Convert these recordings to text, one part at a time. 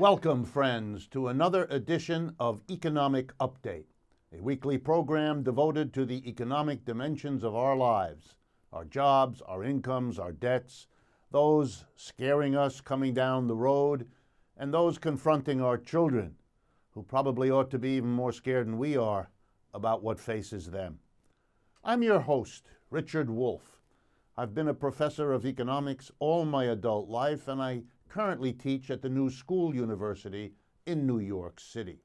Welcome, friends, to another edition of Economic Update, a weekly program devoted to the economic dimensions of our lives, our jobs, our incomes, our debts, those scaring us coming down the road, and those confronting our children, who probably ought to be even more scared than we are about what faces them. I'm your host, Richard Wolff. I've been a professor of economics all my adult life, and I currently teach at the New School University in New York City.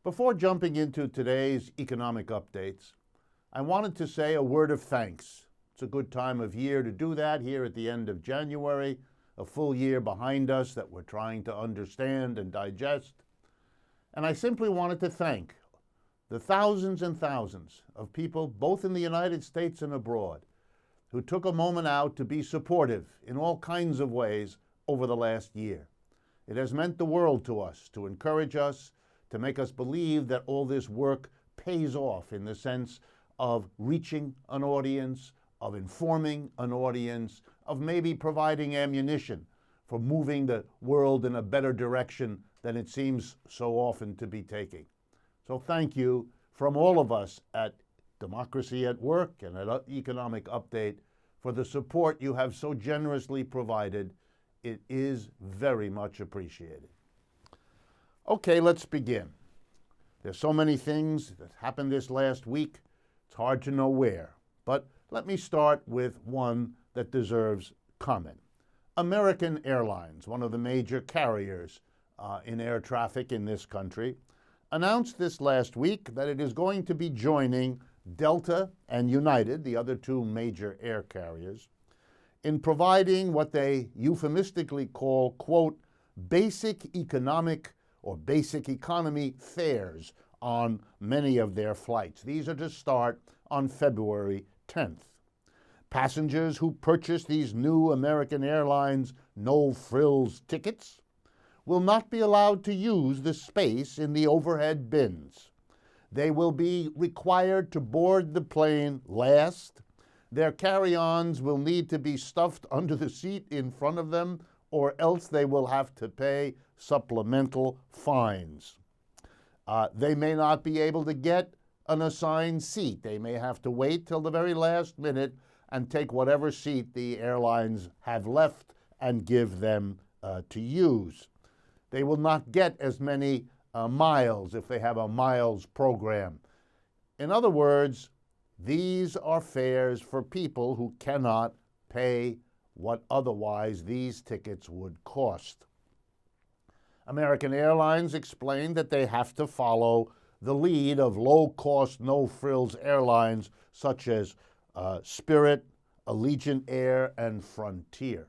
Before jumping into today's economic updates, I wanted to say a word of thanks. It's a good time of year to do that here at the end of January, a full year behind us that we're trying to understand and digest. And I simply wanted to thank the thousands and thousands of people, both in the United States and abroad, who took a moment out to be supportive in all kinds of ways over the last year. It has meant the world to us, to encourage us, to make us believe that all this work pays off in the sense of reaching an audience, of informing an audience, of maybe providing ammunition for moving the world in a better direction than it seems so often to be taking. So thank you from all of us at Democracy at Work and at Economic Update for the support you have so generously provided. It is very much appreciated. Okay, let's begin. There's so many things that happened this last week, it's hard to know where. But let me start with one that deserves comment. American Airlines, one of the major carriers in air traffic in this country, announced this last week that it is going to be joining Delta and United, the other two major air carriers, in providing what they euphemistically call, quote, basic economic or basic economy fares on many of their flights. These are to start on February 10th. Passengers who purchase these new American Airlines no-frills tickets will not be allowed to use the space in the overhead bins. They will be required to board the plane last. Their carry-ons will need to be stuffed under the seat in front of them, or else they will have to pay supplemental fines. They may not be able to get an assigned seat. They may have to wait till the very last minute and take whatever seat the airlines have left and give them to use. They will not get as many miles if they have a miles program. In other words, these are fares for people who cannot pay what otherwise these tickets would cost. American Airlines explained that they have to follow the lead of low-cost, no-frills airlines such as Spirit, Allegiant Air, and Frontier.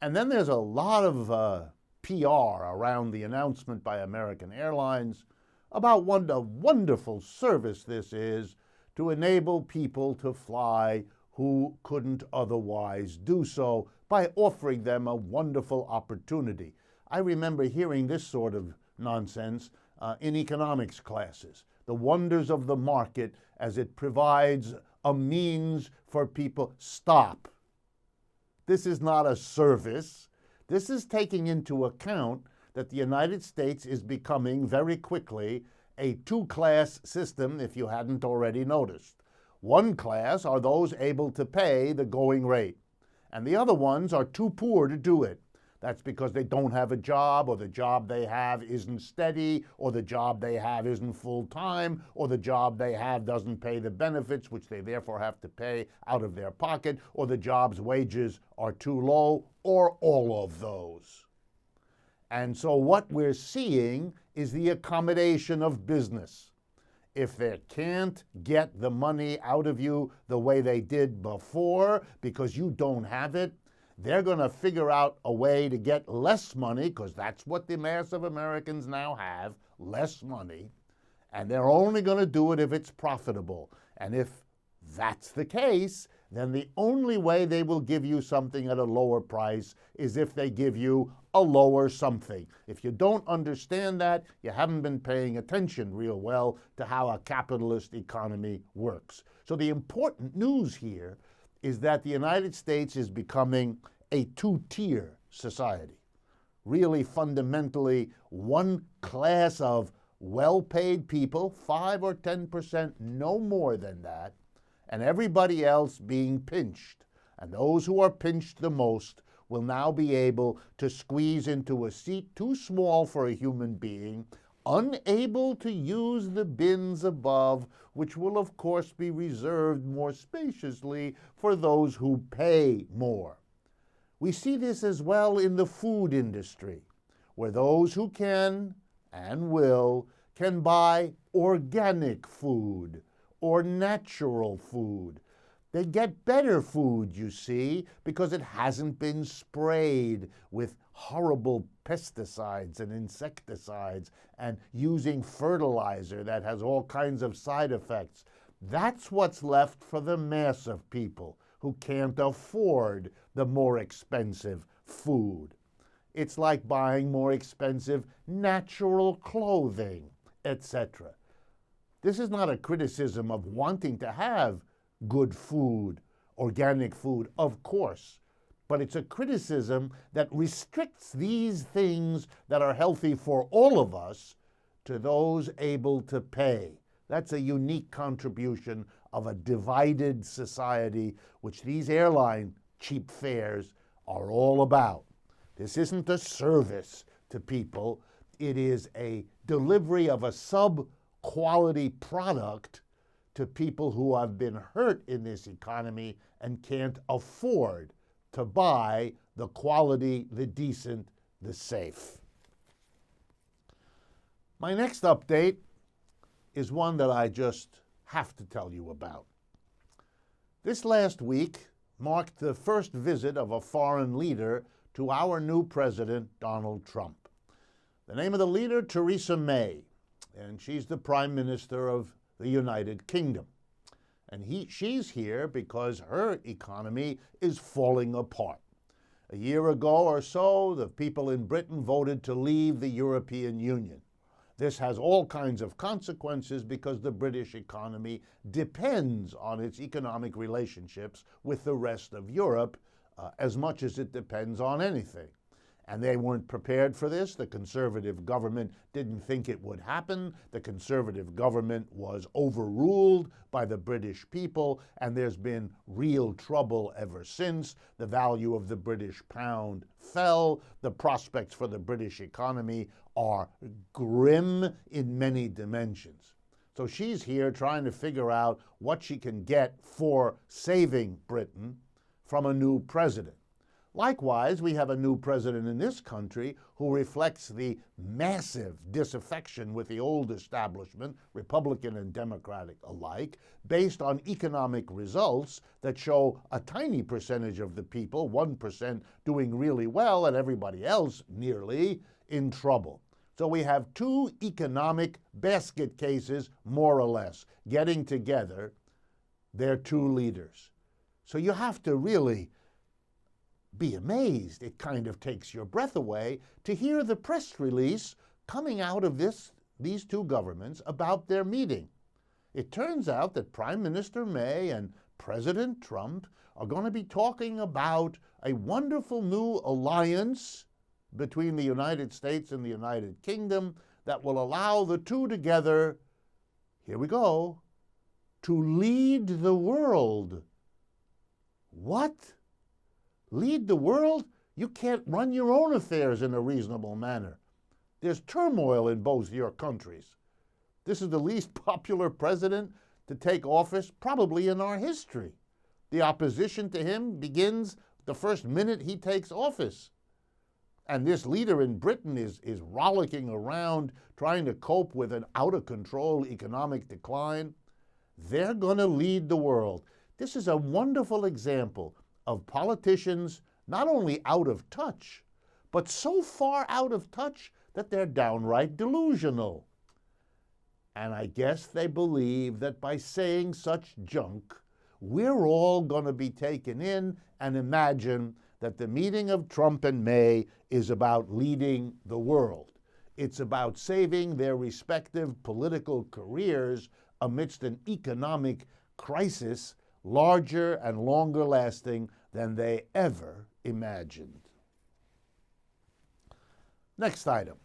And then there's a lot of PR around the announcement by American Airlines about what a wonderful service this is to enable people to fly who couldn't otherwise do so by offering them a wonderful opportunity. I remember hearing this sort of nonsense in economics classes, the wonders of the market as it provides a means for people. Stop. This is not a service. This is taking into account that the United States is becoming very quickly a two-class system, if you hadn't already noticed. One class are those able to pay the going rate, and the other ones are too poor to do it. That's because they don't have a job, or the job they have isn't steady, or the job they have isn't full-time, or the job they have doesn't pay the benefits, which they therefore have to pay out of their pocket, or the job's wages are too low, or all of those. And so what we're seeing is the accommodation of business. If they can't get the money out of you the way they did before because you don't have it, they're going to figure out a way to get less money, because that's what the mass of Americans now have, less money, and they're only going to do it if it's profitable. And if that's the case, then the only way they will give you something at a lower price is if they give you a lower something. If you don't understand that, you haven't been paying attention real well to how a capitalist economy works. So the important news here is that the United States is becoming a two-tier society. really fundamentally one class of well-paid people, 5 or 10%, no more than that, and everybody else being pinched. And those who are pinched the most will now be able to squeeze into a seat too small for a human being, unable to use the bins above, which will of course be reserved more spaciously for those who pay more. We see this as well in the food industry, where those who can and will can buy organic food or natural food. They get better food, you see, because it hasn't been sprayed with horrible pesticides and insecticides and using fertilizer that has all kinds of side effects. That's what's left for the mass of people who can't afford the more expensive food. It's like buying more expensive natural clothing, etc. This is not a criticism of wanting to have good food, organic food, of course, but it's a criticism that restricts these things that are healthy for all of us to those able to pay. That's a unique contribution of a divided society, which these airline cheap fares are all about. This isn't a service to people. It is a delivery of a sub-quality product to people who have been hurt in this economy and can't afford to buy the quality, the decent, the safe. My next update is one that I just have to tell you about. This last week marked the first visit of a foreign leader to our new president, Donald Trump. The name of the leader, Theresa May, and she's the Prime Minister of the United Kingdom. And she's here because her economy is falling apart. A year ago or so, the people in Britain voted to leave the European Union. This has all kinds of consequences because the British economy depends on its economic relationships with the rest of Europe as much as it depends on anything. And they weren't prepared for this. The Conservative government didn't think it would happen. The Conservative government was overruled by the British people, and there's been real trouble ever since. The value of the British pound fell. The prospects for the British economy are grim in many dimensions. So she's here trying to figure out what she can get for saving Britain from a new president. Likewise, we have a new president in this country who reflects the massive disaffection with the old establishment, Republican and Democratic alike, based on economic results that show a tiny percentage of the people, 1%, doing really well and everybody else nearly in trouble. So we have two economic basket cases, more or less, getting together their two leaders. So you have to really be amazed. It kind of takes your breath away to hear the press release coming out of these two governments about their meeting. It turns out that Prime Minister May and President Trump are going to be talking about a wonderful new alliance between the United States and the United Kingdom that will allow the two together, here we go, to lead the world. What? Lead the world? You can't run your own affairs in a reasonable manner. There's turmoil in both your countries. This is the least popular president to take office probably in our history. The opposition to him begins the first minute he takes office. And this leader in Britain is rollicking around trying to cope with an out-of-control economic decline. They're going to lead the world. This is a wonderful example of politicians not only out of touch, but so far out of touch that they're downright delusional. And I guess they believe that by saying such junk, we're all going to be taken in and imagine that the meeting of Trump and May is about leading the world. It's about saving their respective political careers amidst an economic crisis larger and longer lasting than they ever imagined. Next item.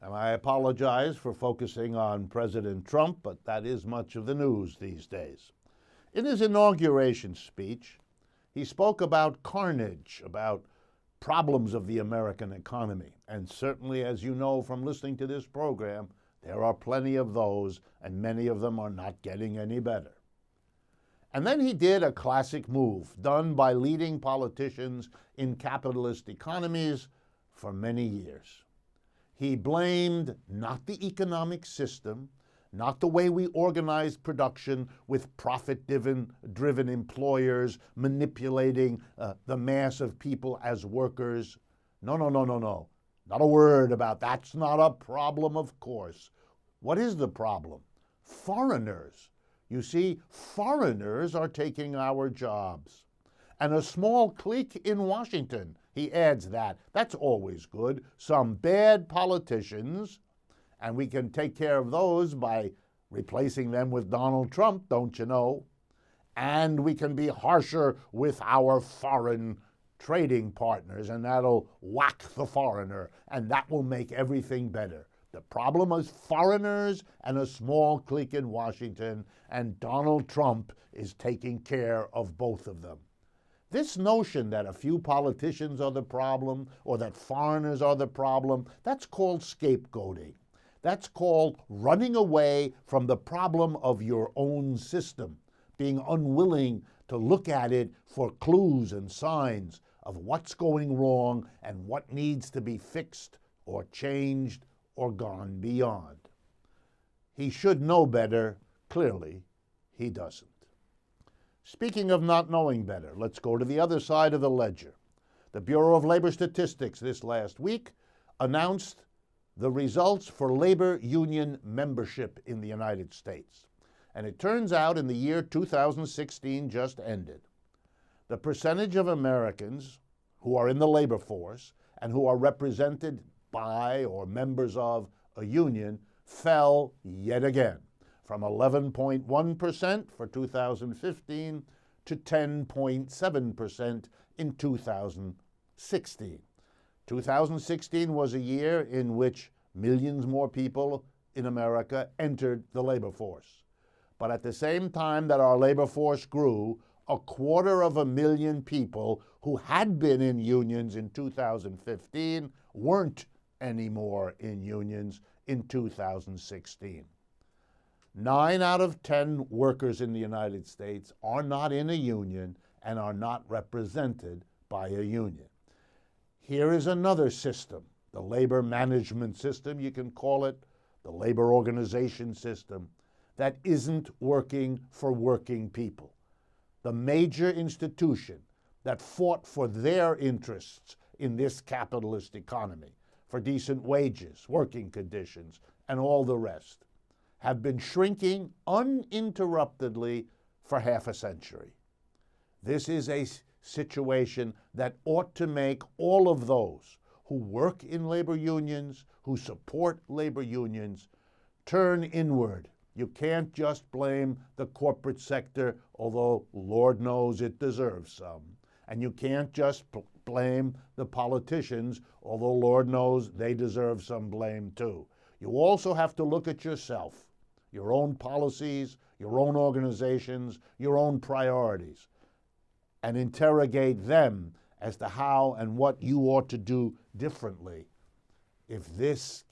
And I apologize for focusing on President Trump, but that is much of the news these days. In his inauguration speech, he spoke about carnage, about problems of the American economy. And certainly, as you know from listening to this program, there are plenty of those, and many of them are not getting any better. And then he did a classic move done by leading politicians in capitalist economies for many years. He blamed not the economic system, not the way we organize production with profit-driven employers manipulating the mass of people as workers. No. Not a word about that's not a problem, of course. What is the problem? Foreigners. You see, foreigners are taking our jobs. And a small clique in Washington, he adds that. That's always good. Some bad politicians, and we can take care of those by replacing them with Donald Trump, don't you know? And we can be harsher with our foreign trading partners, and that'll whack the foreigner, and that will make everything better. The problem is foreigners and a small clique in Washington, and Donald Trump is taking care of both of them. This notion that a few politicians are the problem or that foreigners are the problem, that's called scapegoating. That's called running away from the problem of your own system, being unwilling to look at it for clues and signs of what's going wrong and what needs to be fixed or changed or gone beyond. He should know better. Clearly, he doesn't. Speaking of not knowing better, let's go to the other side of the ledger. The Bureau of Labor Statistics this last week announced the results for labor union membership in the United States. And it turns out in the year 2016 just ended, the percentage of Americans who are in the labor force and who are represented by or members of a union fell yet again, from 11.1% for 2015 to 10.7% in 2016. 2016 was a year in which millions more people in America entered the labor force. But at the same time that our labor force grew, 250,000 people who had been in unions in 2015 weren't anymore in unions in 2016. 9 out of 10 workers in the United States are not in a union and are not represented by a union. Here is another system, the labor management system, you can call it, the labor organization system, that isn't working for working people. The major institution that fought for their interests in this capitalist economy, for decent wages, working conditions, and all the rest, have been shrinking uninterruptedly for half a century. This is a situation that ought to make all of those who work in labor unions, who support labor unions, turn inward. You can't just blame the corporate sector, although Lord knows it deserves some. And you can't just blame the politicians, although Lord knows they deserve some blame too. You also have to look at yourself, your own policies, your own organizations, your own priorities, and interrogate them as to how and what you ought to do differently if this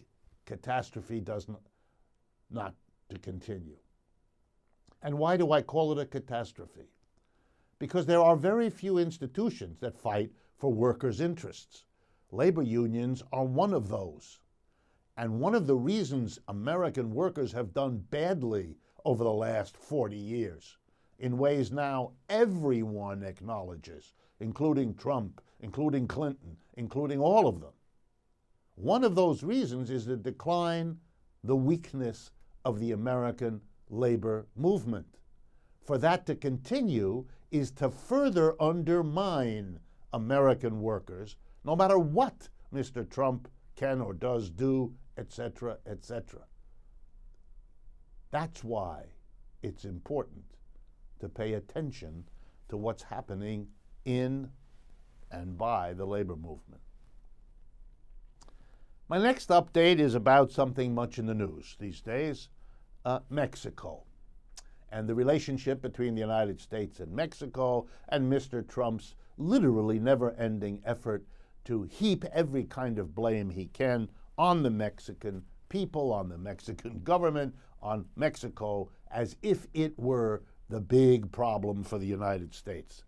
catastrophe does not to continue. And why do I call it a catastrophe? Because there are very few institutions that fight for workers' interests. Labor unions are one of those. And one of the reasons American workers have done badly over the last 40 years, in ways now everyone acknowledges, including Trump, including Clinton, including all of them. One of those reasons is the decline, the weakness of the American labor movement. For that to continue is to further undermine American workers, no matter what Mr. Trump can or does do, etc., etc. That's why it's important to pay attention to what's happening in and by the labor movement. My next update is about something much in the news these days, Mexico, and the relationship between the United States and Mexico, and Mr. Trump's literally never-ending effort to heap every kind of blame he can on the Mexican people, on the Mexican government, on Mexico, as if it were the big problem for the United States.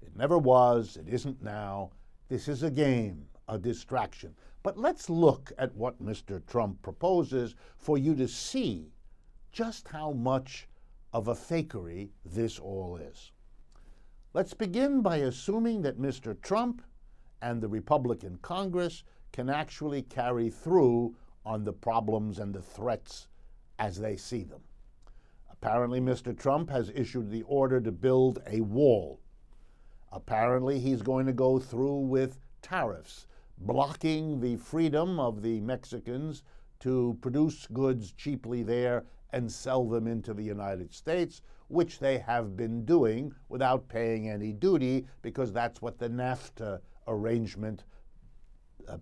It never was, it isn't now. This is a game, a distraction. But let's look at what Mr. Trump proposes for you to see just how much of a fakery this all is. Let's begin by assuming that Mr. Trump and the Republican Congress can actually carry through on the problems and the threats as they see them. Apparently, Mr. Trump has issued the order to build a wall. Apparently, he's going to go through with tariffs, blocking the freedom of the Mexicans to produce goods cheaply there and sell them into the United States, which they have been doing without paying any duty, because that's what the NAFTA arrangement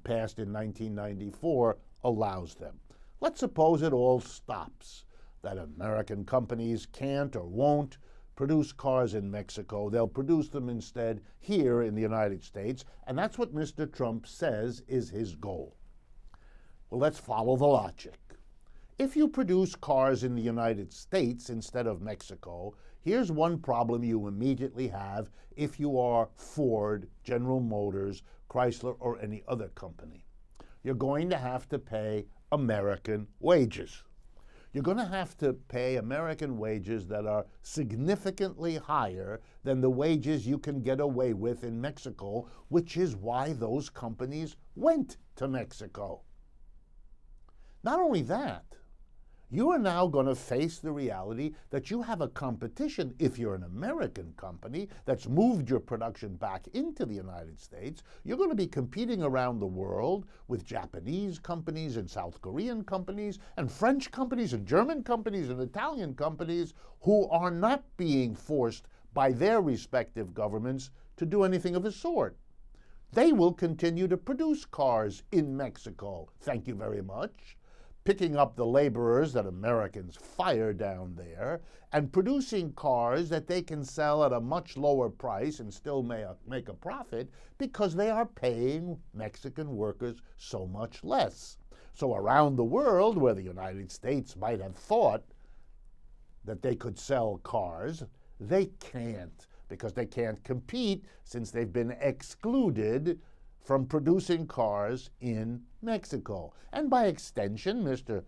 passed in 1994 allows them. Let's suppose it all stops, that American companies can't or won't produce cars in Mexico. They'll produce them instead here in the United States, and that's what Mr. Trump says is his goal. Well, let's follow the logic. If you produce cars in the United States instead of Mexico, here's one problem you immediately have if you are Ford, General Motors, Chrysler, or any other company. You're going to have to pay American wages. You're going to have to pay American wages that are significantly higher than the wages you can get away with in Mexico, which is why those companies went to Mexico. Not only that, you are now going to face the reality that you have a competition, if you're an American company that's moved your production back into the United States. You're going to be competing around the world with Japanese companies and South Korean companies and French companies and German companies and Italian companies who are not being forced by their respective governments to do anything of the sort. They will continue to produce cars in Mexico, thank you very much, picking up the laborers that Americans fire down there and producing cars that they can sell at a much lower price and still make a profit because they are paying Mexican workers so much less. So around the world, where the United States might have thought that they could sell cars, they can't, because they can't compete since they've been excluded from producing cars in Mexico. And by extension, Mr.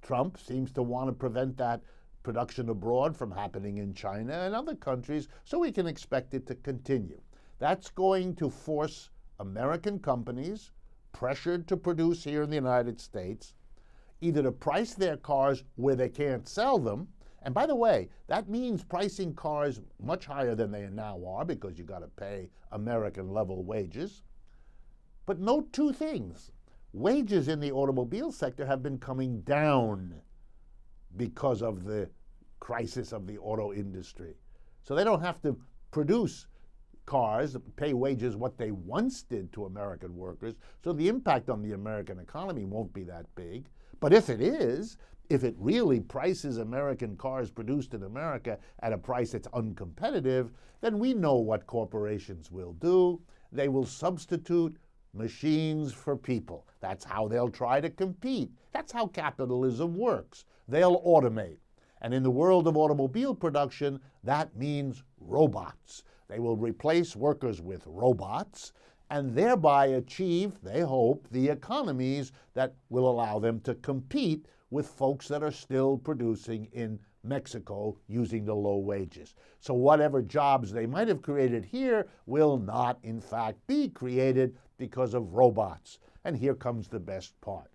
Trump seems to want to prevent that production abroad from happening in China and other countries, so we can expect it to continue. That's going to force American companies, pressured to produce here in the United States, either to price their cars where they can't sell them. And by the way, that means pricing cars much higher than they now are, because you got to pay American level wages. But note two things. Wages in the automobile sector have been coming down because of the crisis of the auto industry. So they don't have to produce cars, pay wages what they once did to American workers. So the impact on the American economy won't be that big. But if it is, if it really prices American cars produced in America at a price that's uncompetitive, then we know what corporations will do. They will substitute machines for people. That's how they'll try to compete. That's how capitalism works. They'll automate. And in the world of automobile production, that means robots. They will replace workers with robots and thereby achieve, they hope, the economies that will allow them to compete with folks that are still producing in Mexico using the low wages. So whatever jobs they might have created here will not, in fact, be created because of robots. And here comes the best part.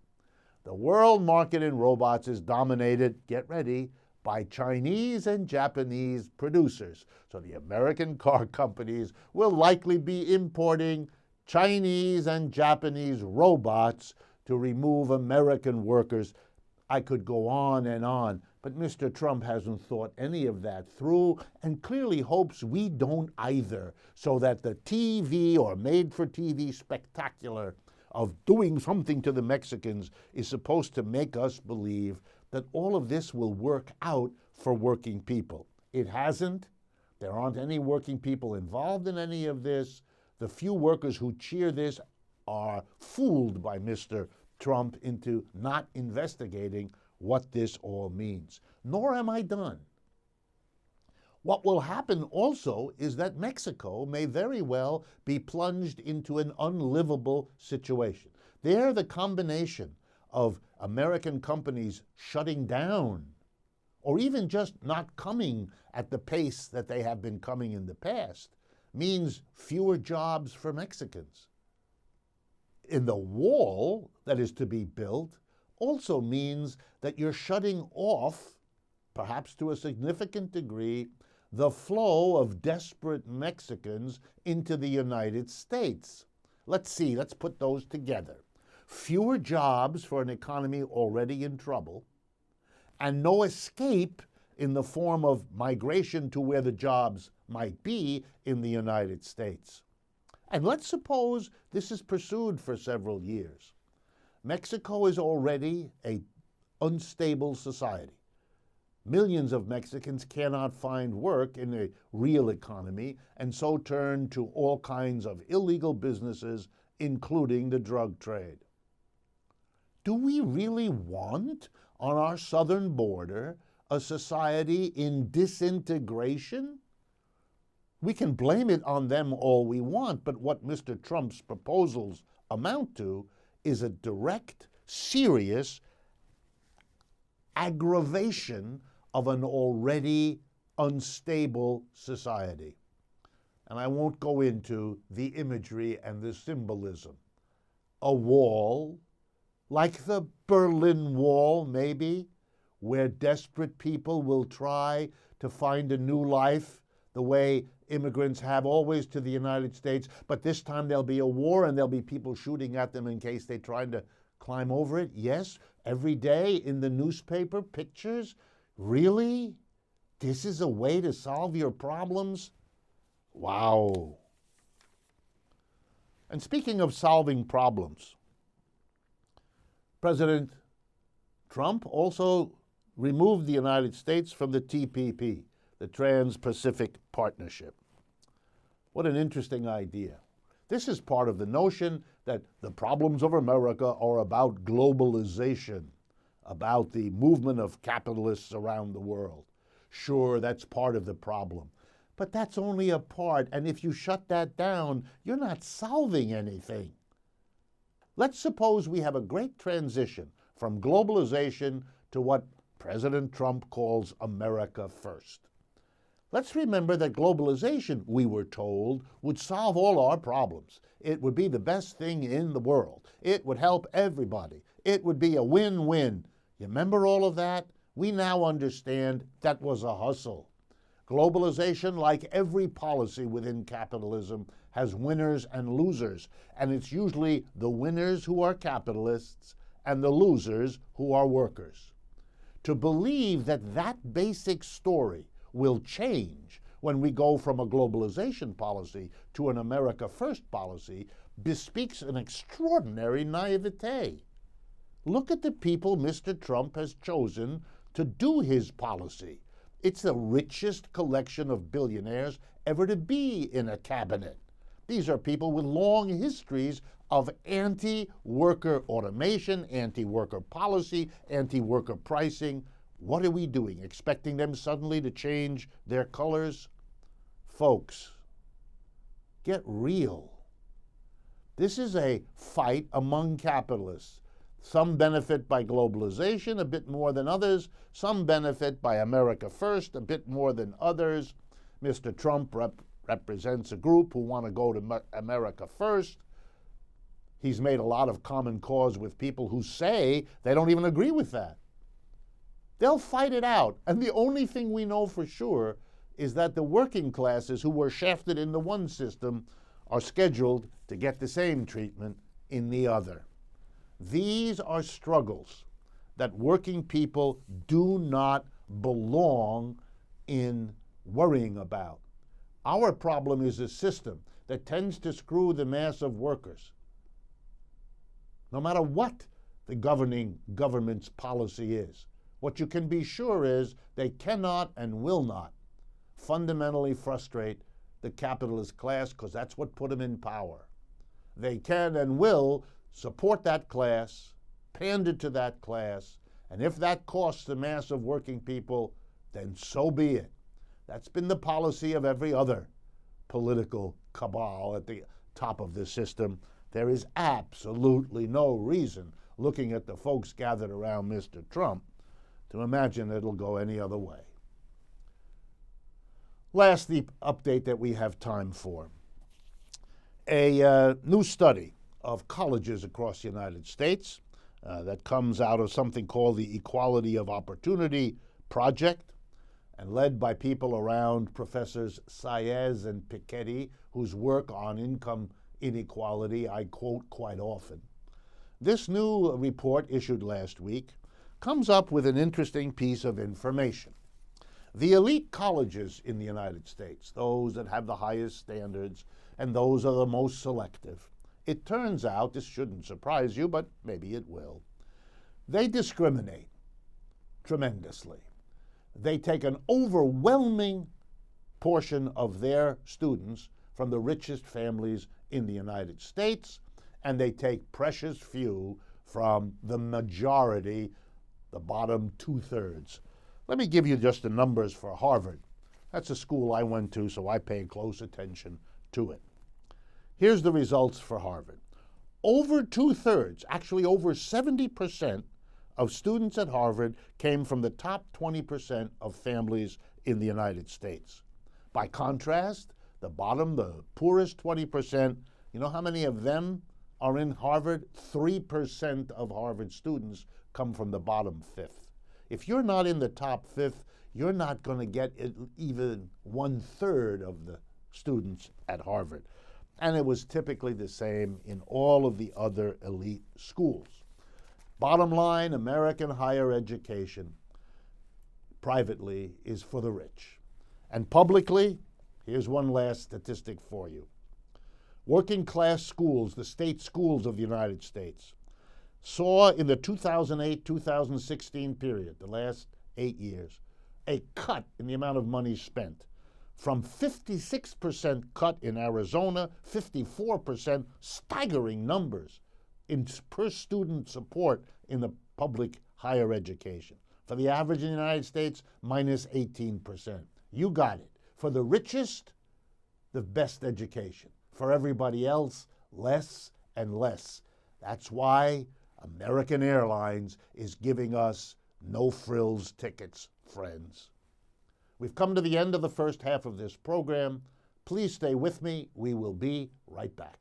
The world market in robots is dominated, get ready, by Chinese and Japanese producers. So the American car companies will likely be importing Chinese and Japanese robots to remove American workers. I could go on, but Mr. Trump hasn't thought any of that through and clearly hopes we don't either, so that the TV or made-for-TV spectacular of doing something to the Mexicans is supposed to make us believe that all of this will work out for working people. It hasn't. There aren't any working people involved in any of this. The few workers who cheer this are fooled by Mr. Trump into not investigating what this all means. Nor am I done. What will happen also is that Mexico may very well be plunged into an unlivable situation. There, the combination of American companies shutting down or even just not coming at the pace that they have been coming in the past means fewer jobs for Mexicans. In the wall that is to be built also means that you're shutting off, perhaps to a significant degree, the flow of desperate Mexicans into the United States. Let's put those together. Fewer jobs for an economy already in trouble, and no escape in the form of migration to where the jobs might be in the United States. And let's suppose this is pursued for several years. Mexico is already an unstable society. Millions of Mexicans cannot find work in a real economy and so turn to all kinds of illegal businesses, including the drug trade. Do we really want on our southern border a society in disintegration? We can blame it on them all we want, but what Mr. Trump's proposals amount to is a direct, serious aggravation of an already unstable society. And I won't go into the imagery and the symbolism. A wall, like the Berlin Wall maybe, where desperate people will try to find a new life the way immigrants have always to the United States, but this time there'll be a war and there'll be people shooting at them in case they try to climb over it. Yes, every day in the newspaper, pictures. Really? This is a way to solve your problems? Wow. And speaking of solving problems, President Trump also removed the United States from the TPP, the Trans-Pacific Partnership. What an interesting idea. This is part of the notion that the problems of America are about globalization, about the movement of capitalists around the world. Sure, that's part of the problem. But that's only a part, and if you shut that down, you're not solving anything. Let's suppose we have a great transition from globalization to what President Trump calls America First. Let's remember that globalization, we were told, would solve all our problems. It would be the best thing in the world. It would help everybody. It would be a win-win. You remember all of that? We now understand that was a hustle. Globalization, like every policy within capitalism, has winners and losers, and it's usually the winners who are capitalists and the losers who are workers. To believe that that basic story will change when we go from a globalization policy to an America First policy bespeaks an extraordinary naivete. Look at the people Mr. Trump has chosen to do his policy. It's the richest collection of billionaires ever to be in a cabinet. These are people with long histories of anti-worker automation, anti-worker policy, anti-worker pricing. What are we doing? Expecting them suddenly to change their colors? Folks, get real. This is a fight among capitalists. Some benefit by globalization a bit more than others. Some benefit by America First a bit more than others. Mr. Trump represents a group who want to go to America First. He's made a lot of common cause with people who say they don't even agree with that. They'll fight it out. And the only thing we know for sure is that the working classes who were shafted in the one system are scheduled to get the same treatment in the other. These are struggles that working people do not belong in worrying about. Our problem is a system that tends to screw the mass of workers. no matter what the governing government's policy is. What you can be sure is they cannot and will not fundamentally frustrate the capitalist class, because that's what put them in power. They can and will support that class, pander to that class, and if that costs the mass of working people, then so be it. That's been the policy of every other political cabal at the top of the system. There is absolutely no reason, looking at the folks gathered around Mr. Trump, to imagine it'll go any other way. Last, the update that we have time for. A new study of colleges across the United States that comes out of something called the Equality of Opportunity Project, and led by people around Professors Saez and Piketty, whose work on income inequality I quote quite often. This new report, issued last week, comes up with an interesting piece of information. The elite colleges in the United States, those that have the highest standards and those are the most selective, it turns out, this shouldn't surprise you, but maybe it will, they discriminate tremendously. They take an overwhelming portion of their students from the richest families in the United States, and they take precious few from the majority, the bottom two-thirds. Let me give you just the numbers for Harvard. That's a school I went to, so I pay close attention to it. Here's the results for Harvard. Over two-thirds, actually over 70% of students at Harvard came from the top 20% of families in the United States. By contrast, the bottom, the poorest 20%, you know how many of them are in Harvard? 3% of Harvard students come from the bottom fifth. If you're not in the top fifth, you're not going to get even 1/3 of the students at Harvard. And it was typically the same in all of the other elite schools. Bottom line, American higher education, privately, is for the rich. And publicly, here's one last statistic for you. Working class schools, the state schools of the United States, saw in the 2008-2016 period, the last 8 years, a cut in the amount of money spent, from 56% cut in Arizona, 54%, staggering numbers in per student support in the public higher education. For the average in the United States, minus 18%. You got it. For the richest, the best education. For everybody else, less and less. That's why American Airlines is giving us no-frills tickets, friends. We've come to the end of the first half of this program. Please stay with me. We will be right back.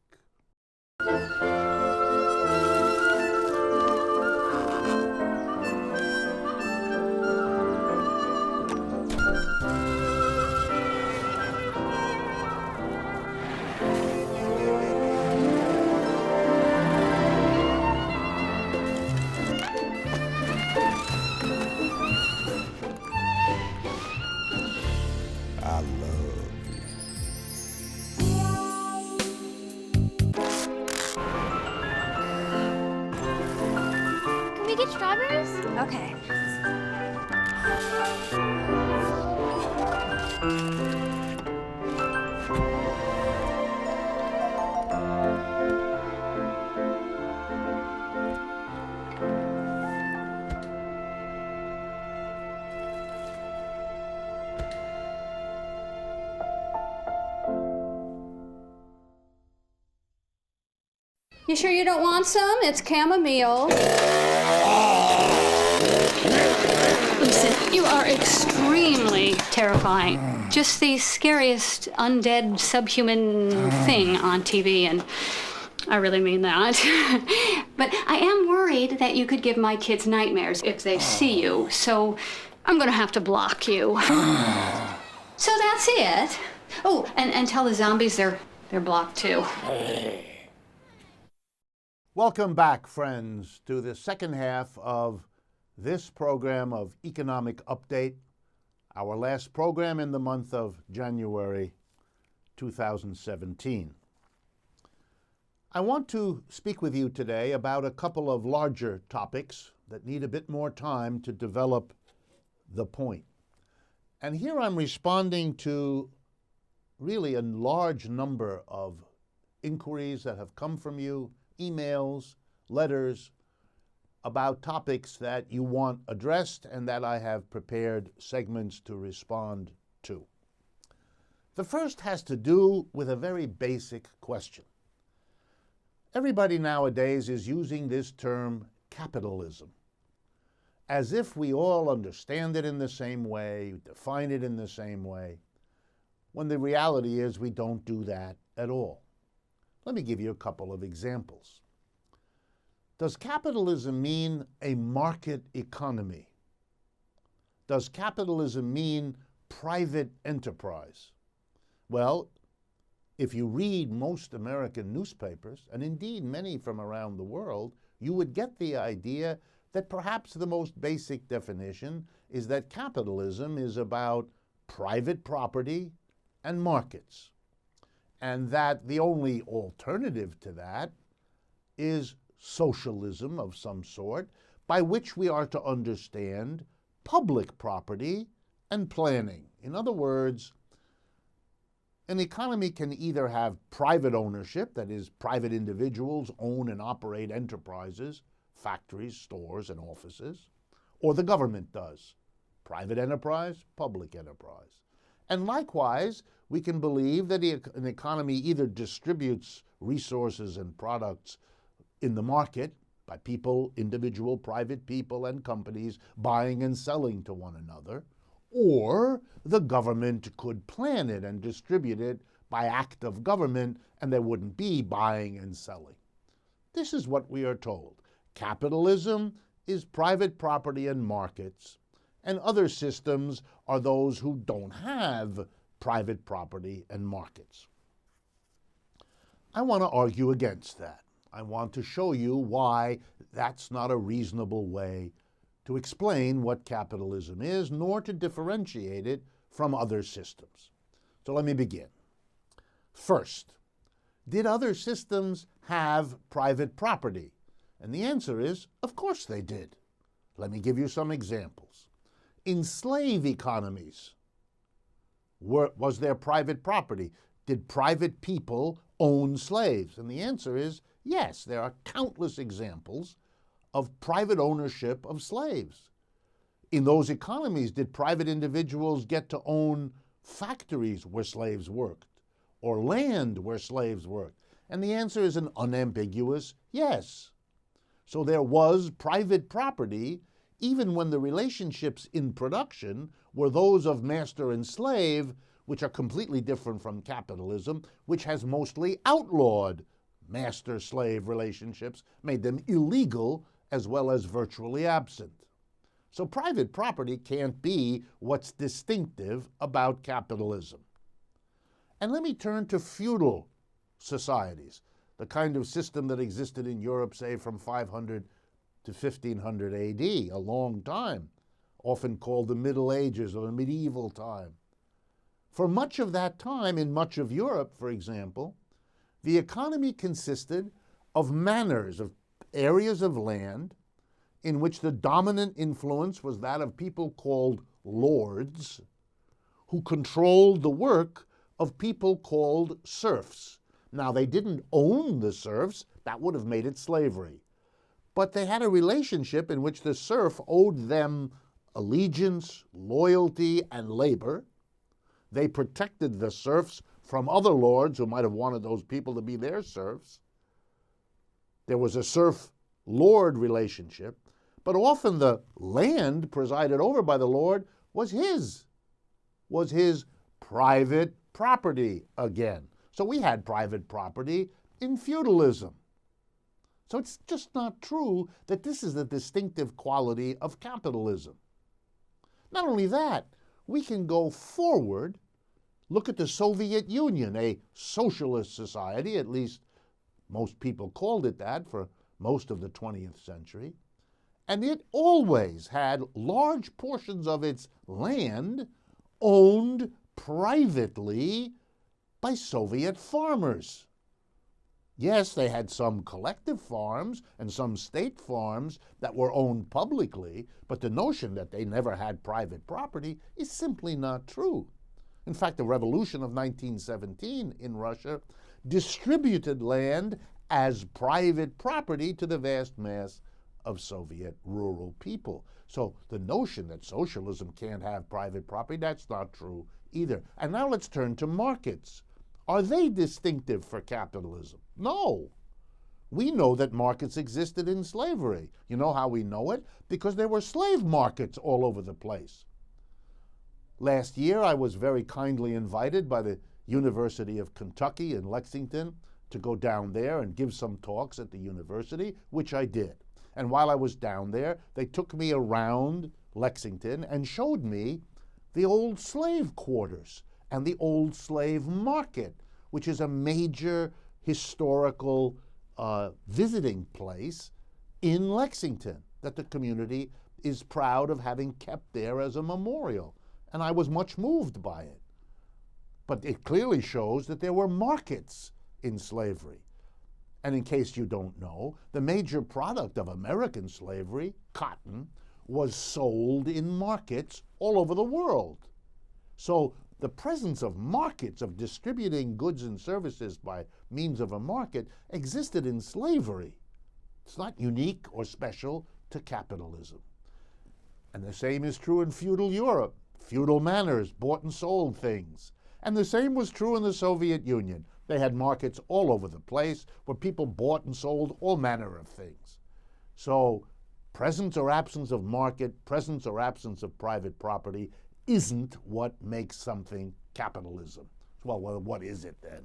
Strawberries? Okay. You sure you don't want some? It's chamomile. Listen, you are extremely terrifying. Just the scariest undead subhuman thing on TV, and I really mean that. But I am worried that you could give my kids nightmares if they see you, so I'm gonna have to block you. So that's it. Oh, and tell the zombies they're blocked too. Welcome back, friends, to the second half of this program of Economic Update, our last program in the month of January 2017. I want to speak with you today about a couple of larger topics that need a bit more time to develop the point. And here I'm responding to really a large number of inquiries that have come from you, emails, letters, about topics that you want addressed and that I have prepared segments to respond to. The first has to do with a very basic question. Everybody nowadays is using this term capitalism as if we all understand it in the same way, define it in the same way, when the reality is we don't do that at all. Let me give you a couple of examples. Does capitalism mean a market economy? Does capitalism mean private enterprise? Well, if you read most American newspapers, and indeed many from around the world, you would get the idea that perhaps the most basic definition is that capitalism is about private property and markets, and that the only alternative to that is socialism of some sort, by which we are to understand public property and planning. In other words, an economy can either have private ownership, that is, private individuals own and operate enterprises, factories, stores, and offices, or the government does. Private enterprise, public enterprise. And likewise, we can believe that an economy either distributes resources and products in the market by people, individual private people and companies buying and selling to one another, or the government could plan it and distribute it by act of government, and there wouldn't be buying and selling. This is what we are told. Capitalism is private property and markets, and other systems are those who don't have private property and markets. I want to argue against that. I want to show you why that's not a reasonable way to explain what capitalism is, nor to differentiate it from other systems. So let me begin. First, did other systems have private property? And the answer is, of course they did. Let me give you some examples. In slave economies, was there private property? Did private people own slaves? And the answer is, yes, there are countless examples of private ownership of slaves. In those economies, did private individuals get to own factories where slaves worked, or land where slaves worked? And the answer is an unambiguous yes. So there was private property even when the relationships in production were those of master and slave, which are completely different from capitalism, which has mostly outlawed master-slave relationships, made them illegal as well as virtually absent. So private property can't be what's distinctive about capitalism. And let me turn to feudal societies, the kind of system that existed in Europe, say, from 500 to 1500 AD, a long time, often called the Middle Ages or the medieval time. For much of that time, in much of Europe, for example, the economy consisted of manors, of areas of land in which the dominant influence was that of people called lords, who controlled the work of people called serfs. Now, they didn't own the serfs. That would have made it slavery. But they had a relationship in which the serf owed them allegiance, loyalty, and labor. They protected the serfs from other lords who might have wanted those people to be their serfs. There was a serf-lord relationship, but often the land presided over by the lord was his private property again. So we had private property in feudalism. So it's just not true that this is the distinctive quality of capitalism. Not only that, we can go forward, look at the Soviet Union, a socialist society, at least most people called it that for most of the 20th century, and it always had large portions of its land owned privately by Soviet farmers. Yes, they had some collective farms and some state farms that were owned publicly, but the notion that they never had private property is simply not true. In fact, the revolution of 1917 in Russia distributed land as private property to the vast mass of Soviet rural people. So the notion that socialism can't have private property, that's not true either. And now let's turn to markets. Are they distinctive for capitalism? No. We know that markets existed in slavery. You know how we know it? Because there were slave markets all over the place. Last year, I was very kindly invited by the University of Kentucky in Lexington to go down there and give some talks at the university, which I did. And while I was down there, they took me around Lexington and showed me the old slave quarters and the old slave market, which is a major historical visiting place in Lexington that the community is proud of having kept there as a memorial. And I was much moved by it. But it clearly shows that there were markets in slavery. And in case you don't know, the major product of American slavery, cotton, was sold in markets all over the world. So the presence of markets, of distributing goods and services by means of a market, existed in slavery. It's not unique or special to capitalism. And the same is true in feudal Europe. Feudal manors bought and sold things. And the same was true in the Soviet Union. They had markets all over the place where people bought and sold all manner of things. So presence or absence of market, presence or absence of private property isn't what makes something capitalism. Well, what is it then?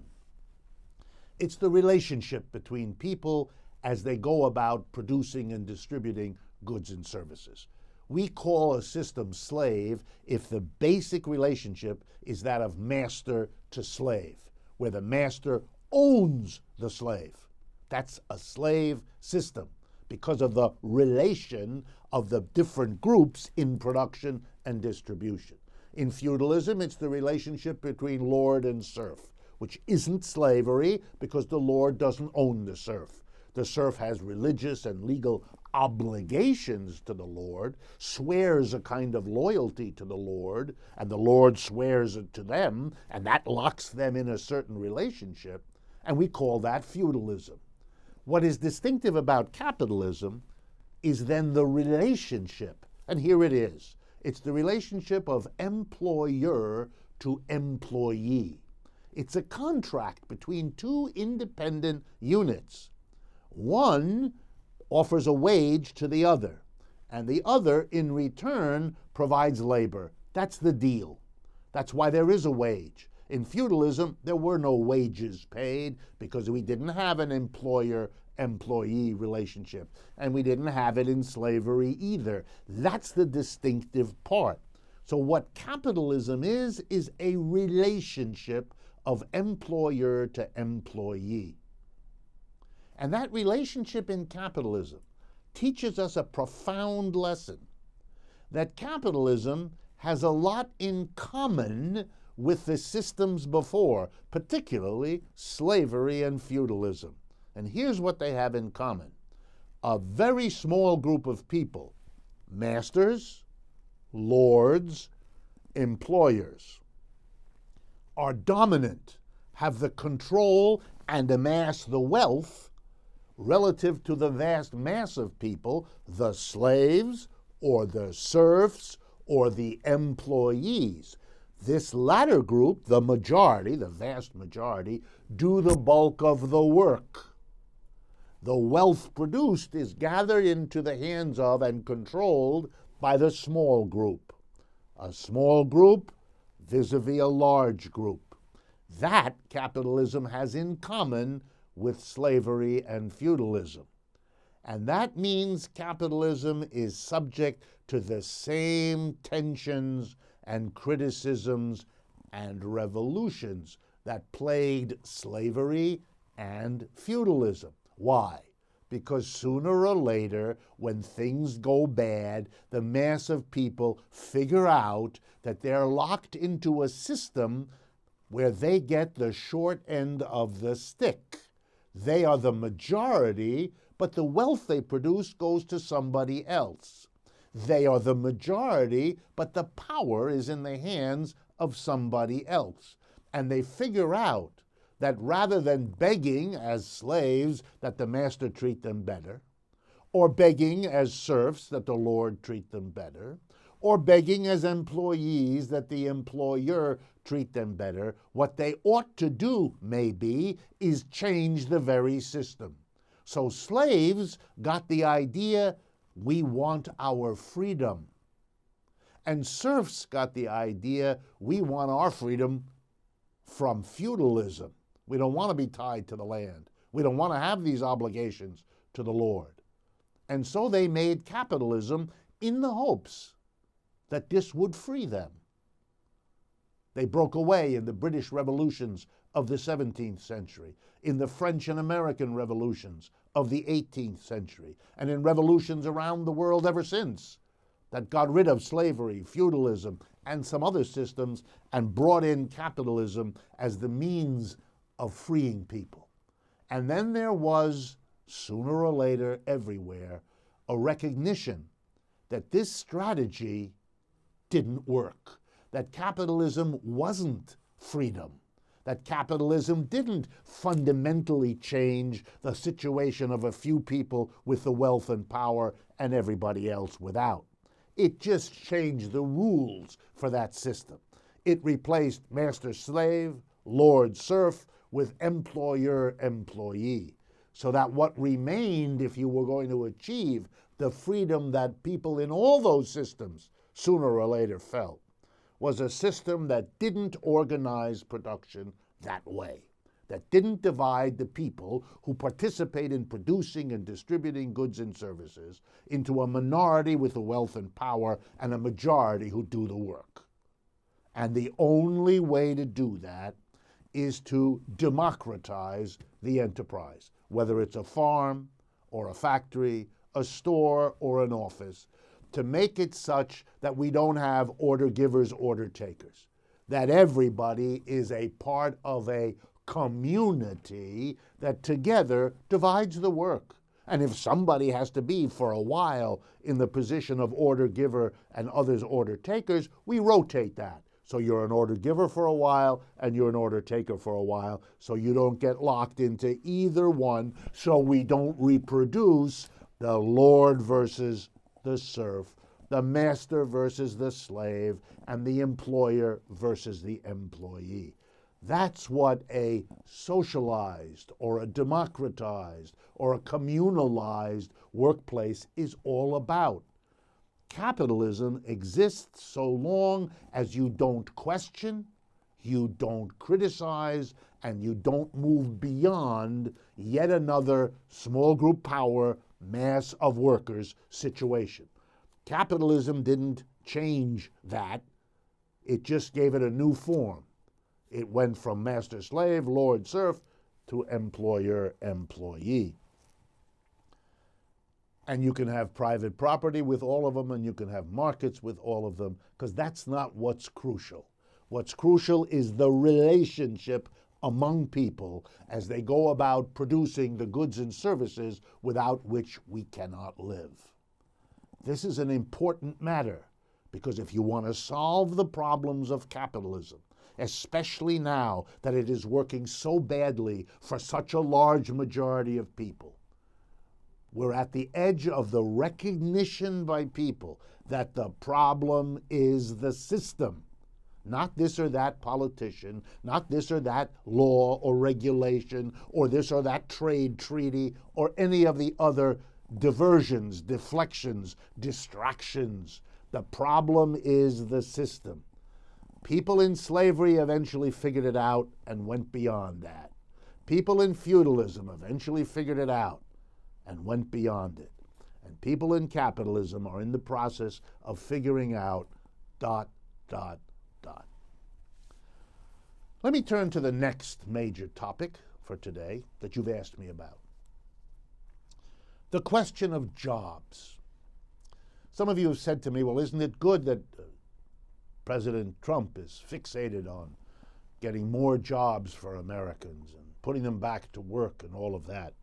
It's the relationship between people as they go about producing and distributing goods and services. We call a system slave if the basic relationship is that of master to slave, where the master owns the slave. That's a slave system because of the relation of the different groups in production and distribution. In feudalism, it's the relationship between lord and serf, which isn't slavery because the lord doesn't own the serf. The serf has religious and legal obligations to the lord, swears a kind of loyalty to the lord, and the lord swears it to them, and that locks them in a certain relationship, and we call that feudalism. What is distinctive about capitalism is then the relationship, and here it is. It's the relationship of employer to employee. It's a contract between two independent units. One offers a wage to the other, and the other, in return, provides labor. That's the deal. That's why there is a wage. In feudalism, there were no wages paid because we didn't have an employer-employee relationship, and we didn't have it in slavery either. That's the distinctive part. So what capitalism is a relationship of employer to employee. And that relationship in capitalism teaches us a profound lesson, that capitalism has a lot in common with the systems before, particularly slavery and feudalism. And here's what they have in common. A very small group of people, masters, lords, employers, are dominant, have the control and amass the wealth relative to the vast mass of people, the slaves or the serfs or the employees. This latter group, the majority, the vast majority, do the bulk of the work. The wealth produced is gathered into the hands of and controlled by the small group. A small group vis-a-vis a large group. That capitalism has in common with slavery and feudalism. And that means capitalism is subject to the same tensions and criticisms and revolutions that plagued slavery and feudalism. Why? Because sooner or later, when things go bad, the mass of people figure out that they're locked into a system where they get the short end of the stick. They are the majority, but the wealth they produce goes to somebody else. They are the majority, but the power is in the hands of somebody else. And they figure out that rather than begging as slaves that the master treat them better, or begging as serfs that the Lord treat them better, or begging as employees that the employer treat them better, what they ought to do, maybe, is change the very system. So slaves got the idea, we want our freedom. And serfs got the idea, we want our freedom from feudalism. We don't want to be tied to the land. We don't want to have these obligations to the Lord. And so they made capitalism in the hopes that this would free them. They broke away in the British revolutions of the 17th century, in the French and American revolutions of the 18th century, and in revolutions around the world ever since that got rid of slavery, feudalism, and some other systems and brought in capitalism as the means of freeing people. And then there was, sooner or later, everywhere, a recognition that this strategy didn't work, that capitalism wasn't freedom, that capitalism didn't fundamentally change the situation of a few people with the wealth and power and everybody else without. It just changed the rules for that system. It replaced master-slave, lord-serf with employer-employee, so that what remained, if you were going to achieve the freedom that people in all those systems sooner or later felt, was a system that didn't organize production that way, that didn't divide the people who participate in producing and distributing goods and services into a minority with the wealth and power and a majority who do the work. And the only way to do that is to democratize the enterprise, whether it's a farm or a factory, a store or an office, to make it such that we don't have order givers, order takers, that everybody is a part of a community that together divides the work. And if somebody has to be for a while in the position of order giver and others order takers, we rotate that. So you're an order giver for a while and you're an order taker for a while, so you don't get locked into either one, so we don't reproduce the lord versus the serf, the master versus the slave, and the employer versus the employee. That's what a socialized or a democratized or a communalized workplace is all about. Capitalism exists so long as you don't question, you don't criticize, and you don't move beyond yet another small group power, mass of workers situation. Capitalism didn't change that. It just gave it a new form. It went from master-slave, lord-serf, to employer-employee. And you can have private property with all of them, and you can have markets with all of them, because that's not what's crucial. What's crucial is the relationship among people as they go about producing the goods and services without which we cannot live. This is an important matter, because if you want to solve the problems of capitalism, especially now that it is working so badly for such a large majority of people, we're at the edge of the recognition by people that the problem is the system, not this or that politician, not this or that law or regulation, or this or that trade treaty, or any of the other diversions, deflections, distractions. The problem is the system. People in slavery eventually figured it out and went beyond that. People in feudalism eventually figured it out and went beyond it. And people in capitalism are in the process of figuring out ... Let me turn to the next major topic for today that you've asked me about. The question of jobs. Some of you have said to me, well, isn't it good that President Trump is fixated on getting more jobs for Americans and putting them back to work and all of that.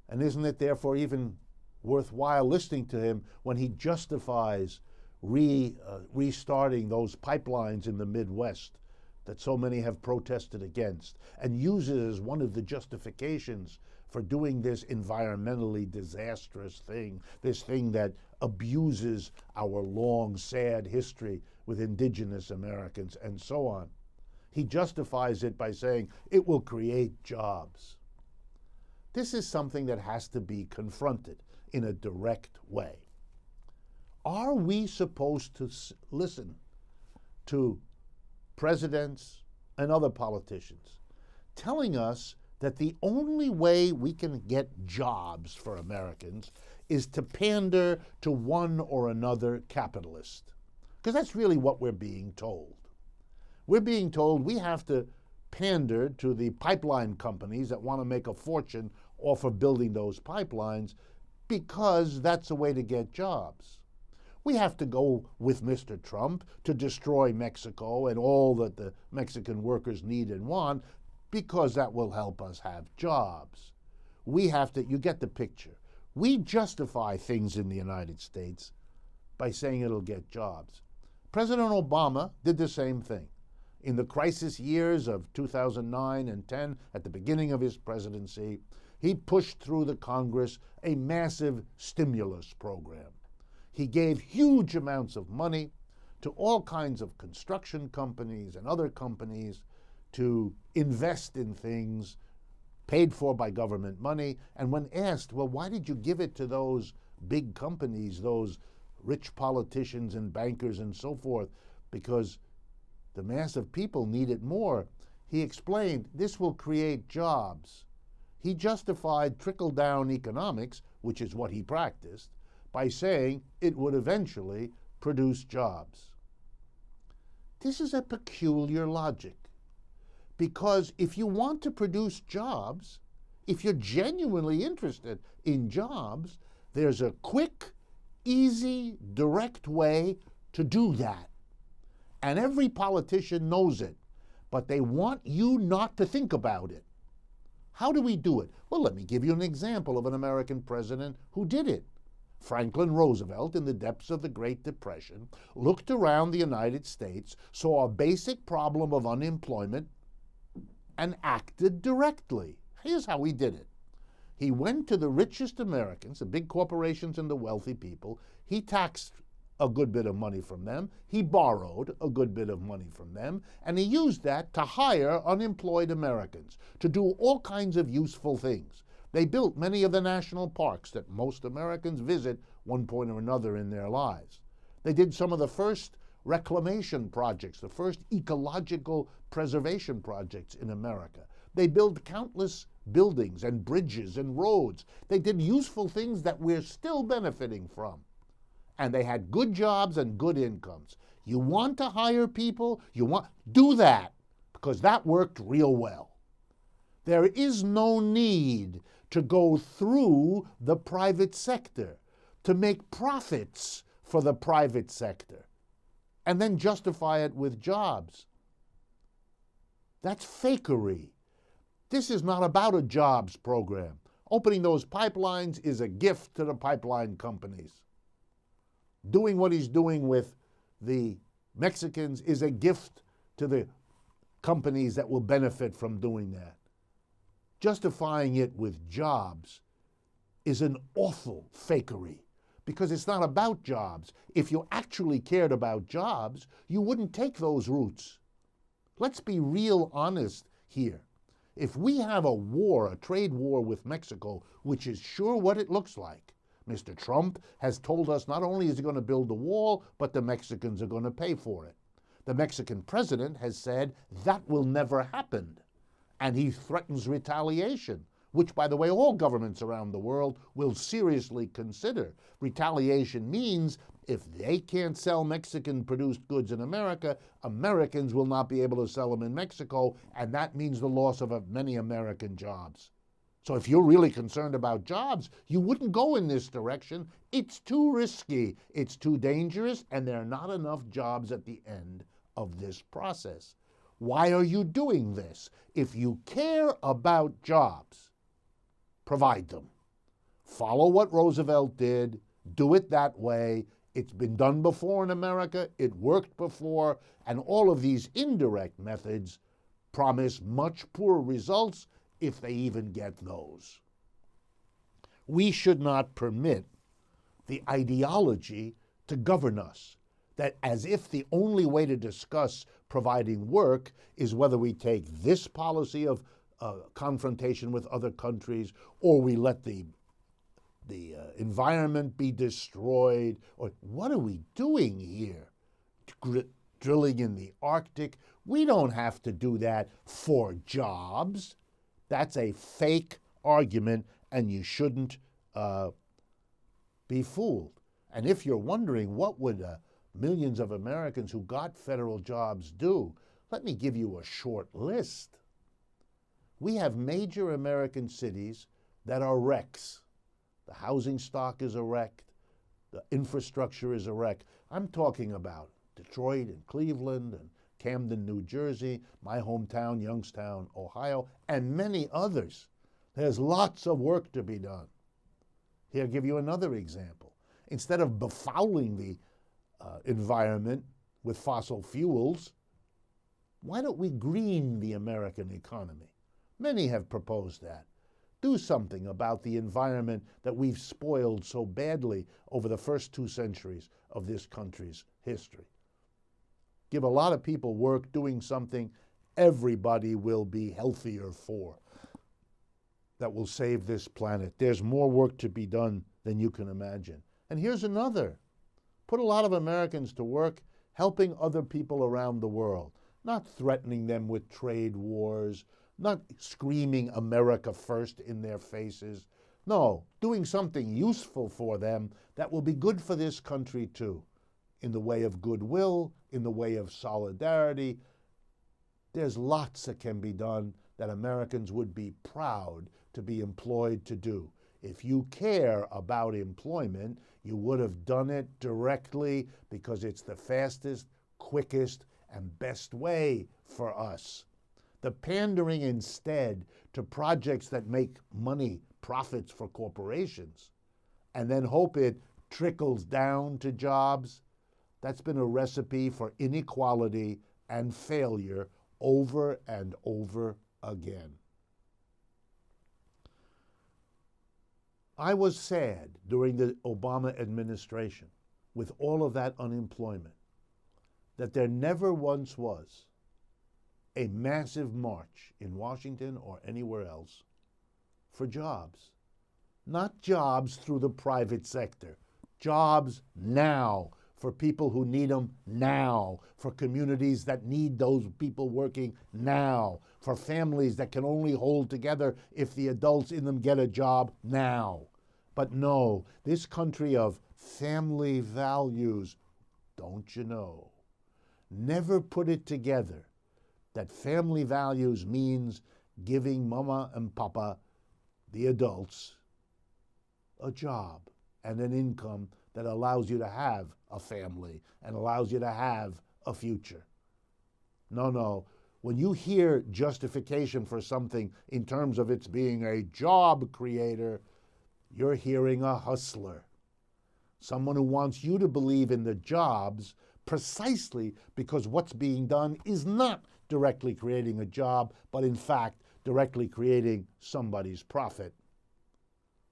And isn't it therefore even worthwhile listening to him when he justifies restarting those pipelines in the Midwest that so many have protested against, and uses as one of the justifications for doing this environmentally disastrous thing, this thing that abuses our long, sad history with indigenous Americans and so on. He justifies it by saying it will create jobs. This is something that has to be confronted in a direct way. Are we supposed to listen to presidents and other politicians telling us that the only way we can get jobs for Americans is to pander to one or another capitalist? Because that's really what we're being told. We're being told we have to pander to the pipeline companies that want to make a fortune off of building those pipelines because that's a way to get jobs. We have to go with Mr. Trump to destroy Mexico and all that the Mexican workers need and want because that will help us have jobs. We have to, you get the picture. We justify things in the United States by saying it'll get jobs. President Obama did the same thing. In the crisis years of 2009 and 10, at the beginning of his presidency, he pushed through the Congress a massive stimulus program. He gave huge amounts of money to all kinds of construction companies and other companies to invest in things paid for by government money. And when asked, well, why did you give it to those big companies, those rich politicians and bankers and so forth? Because the mass of people need it more. He explained, this will create jobs. He justified trickle-down economics, which is what he practiced, by saying it would eventually produce jobs. This is a peculiar logic, because if you want to produce jobs, if you're genuinely interested in jobs, there's a quick, easy, direct way to do that. And every politician knows it, but they want you not to think about it. How do we do it? Well, let me give you an example of an American president who did it. Franklin Roosevelt, in the depths of the Great Depression, looked around the United States, saw a basic problem of unemployment, and acted directly. Here's how he did it. He went to the richest Americans, the big corporations and the wealthy people. He taxed a good bit of money from them. He borrowed a good bit of money from them, and he used that to hire unemployed Americans to do all kinds of useful things. They built many of the national parks that most Americans visit one point or another in their lives. They did some of the first reclamation projects, the first ecological preservation projects in America. They built countless buildings and bridges and roads. They did useful things that we're still benefiting from. And they had good jobs and good incomes. You want to hire people? Do that, because that worked real well. There is no need to go through the private sector, to make profits for the private sector, and then justify it with jobs. That's fakery. This is not about a jobs program. Opening those pipelines is a gift to the pipeline companies. Doing what he's doing with the Mexicans is a gift to the companies that will benefit from doing that. Justifying it with jobs is an awful fakery, because it's not about jobs. If you actually cared about jobs, you wouldn't take those routes. Let's be real honest here. If we have a war, a trade war with Mexico, which is sure what it looks like, Mr. Trump has told us not only is he going to build the wall, but the Mexicans are going to pay for it. The Mexican president has said that will never happen, and he threatens retaliation, which, by the way, all governments around the world will seriously consider. Retaliation means if they can't sell Mexican-produced goods in America, Americans will not be able to sell them in Mexico, and that means the loss of many American jobs. So if you're really concerned about jobs, you wouldn't go in this direction. It's too risky, it's too dangerous, and there are not enough jobs at the end of this process. Why are you doing this? If you care about jobs, provide them. Follow what Roosevelt did. Do it that way. It's been done before in America. It worked before. And all of these indirect methods promise much poorer results if they even get those. We should not permit the ideology to govern us, that as if the only way to discuss providing work is whether we take this policy of confrontation with other countries, or we let the environment be destroyed, or what are we doing here? Drilling in the Arctic? We don't have to do that for jobs. That's a fake argument, and you shouldn't be fooled. And if you're wondering what would millions of Americans who got federal jobs do, let me give you a short list. We have major American cities that are wrecks. The housing stock is a wreck. The infrastructure is a wreck. I'm talking about Detroit and Cleveland and Camden, New Jersey, my hometown, Youngstown, Ohio, and many others. There's lots of work to be done. Here, I'll give you another example. Instead of befouling the environment with fossil fuels, why don't we green the American economy? Many have proposed that. Do something about the environment that we've spoiled so badly over the first 2 centuries of this country's history. Give a lot of people work doing something everybody will be healthier for, that will save this planet. There's more work to be done than you can imagine. And here's another. Put a lot of Americans to work helping other people around the world, not threatening them with trade wars, not screaming America first in their faces. No, doing something useful for them that will be good for this country too, in the way of goodwill, in the way of solidarity. There's lots that can be done that Americans would be proud to be employed to do. If you care about employment, you would have done it directly because it's the fastest, quickest, and best way for us. The pandering instead to projects that make money, profits for corporations, and then hope it trickles down to jobs, that's been a recipe for inequality and failure over and over again. I was sad during the Obama administration, with all of that unemployment, that there never once was a massive march in Washington or anywhere else for jobs. Not jobs through the private sector, jobs now, for people who need them now, for communities that need those people working now, for families that can only hold together if the adults in them get a job now. But no, this country of family values, don't you know, never put it together that family values means giving mama and papa, the adults, a job and an income that allows you to have a family and allows you to have a future. No. When you hear justification for something in terms of its being a job creator, you're hearing a hustler. Someone who wants you to believe in the jobs precisely because what's being done is not directly creating a job, but in fact, directly creating somebody's profit.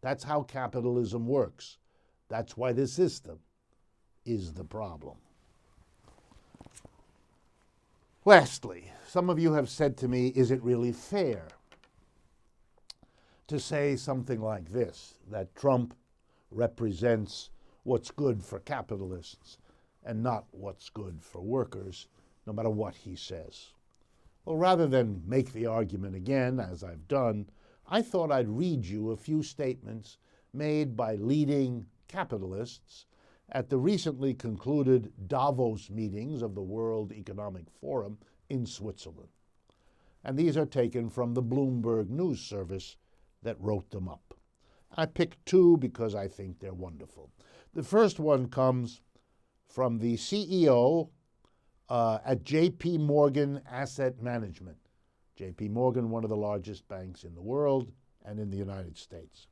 That's how capitalism works. That's why the system is the problem. Lastly, some of you have said to me, is it really fair to say something like this, that Trump represents what's good for capitalists and not what's good for workers, no matter what he says? Well, rather than make the argument again, as I've done, I thought I'd read you a few statements made by leading capitalists at the recently concluded Davos meetings of the World Economic Forum in Switzerland. And these are taken from the Bloomberg News Service that wrote them up. I picked 2 because I think they're wonderful. The first one comes from the CEO at J.P. Morgan Asset Management. J.P. Morgan, one of the largest banks in the world and in the United States.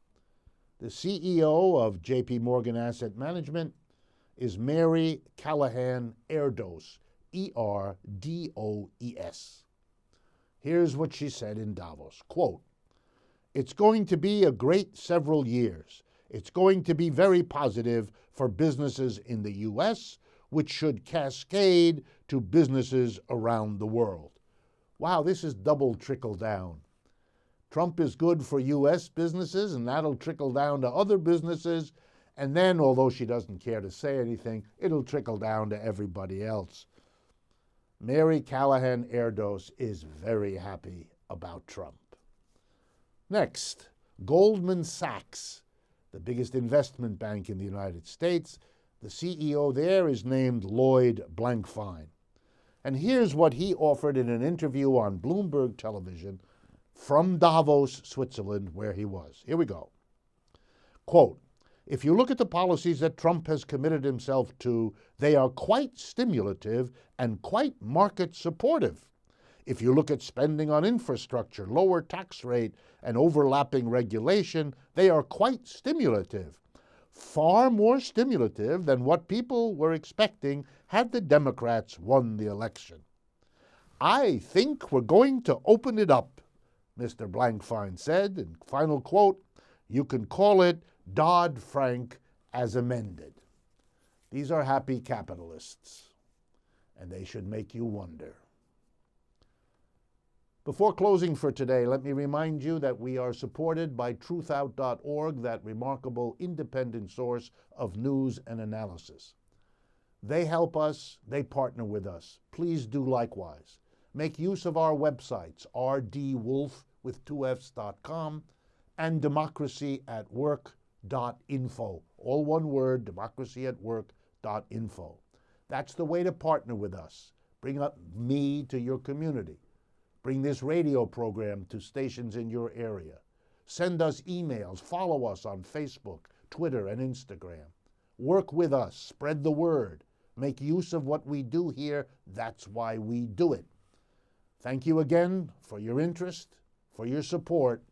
The CEO of J.P. Morgan Asset Management is Mary Callahan Erdos, E-R-D-O-E-S. Here's what she said in Davos, quote, "It's going to be a great several years. It's going to be very positive for businesses in the U.S., which should cascade to businesses around the world." Wow, this is double trickle down. Trump is good for U.S. businesses, and that'll trickle down to other businesses. And then, although she doesn't care to say anything, it'll trickle down to everybody else. Mary Callahan Erdos is very happy about Trump. Next, Goldman Sachs, the biggest investment bank in the United States. The CEO there is named Lloyd Blankfein. And here's what he offered in an interview on Bloomberg television from Davos, Switzerland, where he was. Here we go. Quote, "If you look at the policies that Trump has committed himself to, they are quite stimulative and quite market supportive. If you look at spending on infrastructure, lower tax rate, and overlapping regulation, they are quite stimulative. Far more stimulative than what people were expecting had the Democrats won the election. I think we're going to open it up," Mr. Blankfein said. And final quote, "You can call it Dodd-Frank as amended." These are happy capitalists, and they should make you wonder. Before closing for today, let me remind you that we are supported by truthout.org, that remarkable independent source of news and analysis. They help us, they partner with us. Please do likewise. Make use of our websites, rdwolff with 2fs.com and democracyatwork.info. All one word, democracyatwork.info. That's the way to partner with us. Bring up me to your community. Bring this radio program to stations in your area. Send us emails. Follow us on Facebook, Twitter, and Instagram. Work with us. Spread the word. Make use of what we do here. That's why we do it. Thank you again for your interest, for your support,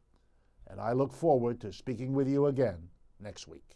and I look forward to speaking with you again next week.